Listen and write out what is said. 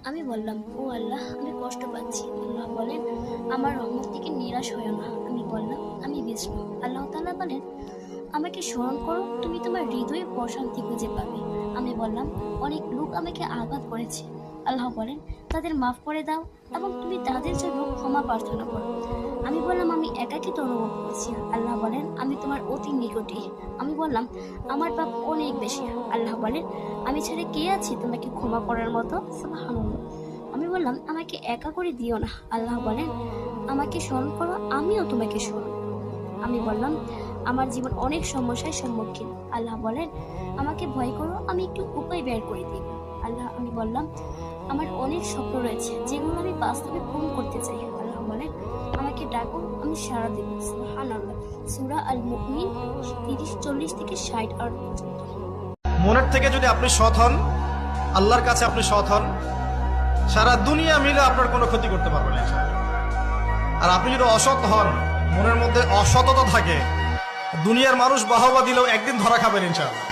আমি বললাম, ও আল্লাহ, আমি কষ্ট পাচ্ছি। আল্লাহ বলেন, আমার রহমত থেকে নিরাশ হয়েও না। আমি বললাম, আমি বিষ্ণু। আল্লাহ তাআলা বলেন, আমাকে স্মরণ করো, তুমি তোমার হৃদয়ে প্রশান্তি খুঁজে পাবে। আমি বললাম, অনেক লোক আমাকে আঘাত করেছে। আল্লাহ বলেন, তাদের মাফ করে দাও এবং তুমি তাদের জন্য ক্ষমা প্রার্থনা করো। আমি বললাম, আমি একাকিত্ব অনুভব করছি। আল্লাহ বলেন, আমি তোমার অতি নিকটে। আমি বললাম, আমার পাপ অনেক বেশি। আল্লাহ বলেন, আমি ছেড়ে কে আছি তোমাকে ক্ষমা করার মতো? সুবহানাল্লাহ। আমি বললাম, আমাকে একা করে দিও না। আল্লাহ বলেন, আমাকে স্মরণ করো, আমিও তোমাকে স্মরণ করব। আমি বললাম, আমার জীবন অনেক সমস্যার সম্মুখীন। আল্লাহ বলেন, আমাকে ভয় করো, আমি একটু উপায় বের করে দিই। আমি বললাম, আমার অনেক স্বপ্ন রয়েছে যেগুলো আমি বাস্তবে পূরণ করতে চাই। আল্লাহ বলেন, আমাকে ডাকো, আমি সাড়া দেব। সুবহানাল্লাহ। সূরা আল মুমিন 30-40 থেকে 60 আয়াত পর্যন্ত। মনের থেকে যদি আপনি সৎ হন, আল্লাহর কাছে আপনি সৎ হন, সারা দুনিয়া মিলে আপনার কোনো ক্ষতি করতে পারবে না ইনশাআল্লাহ। আর আপনি যদি অসৎ হন, মনের মধ্যে অসততা থাকে, দুনিয়ার মানুষ বাহবা দিলেও একদিন ধরা খাবেন ইনশাআল্লাহ।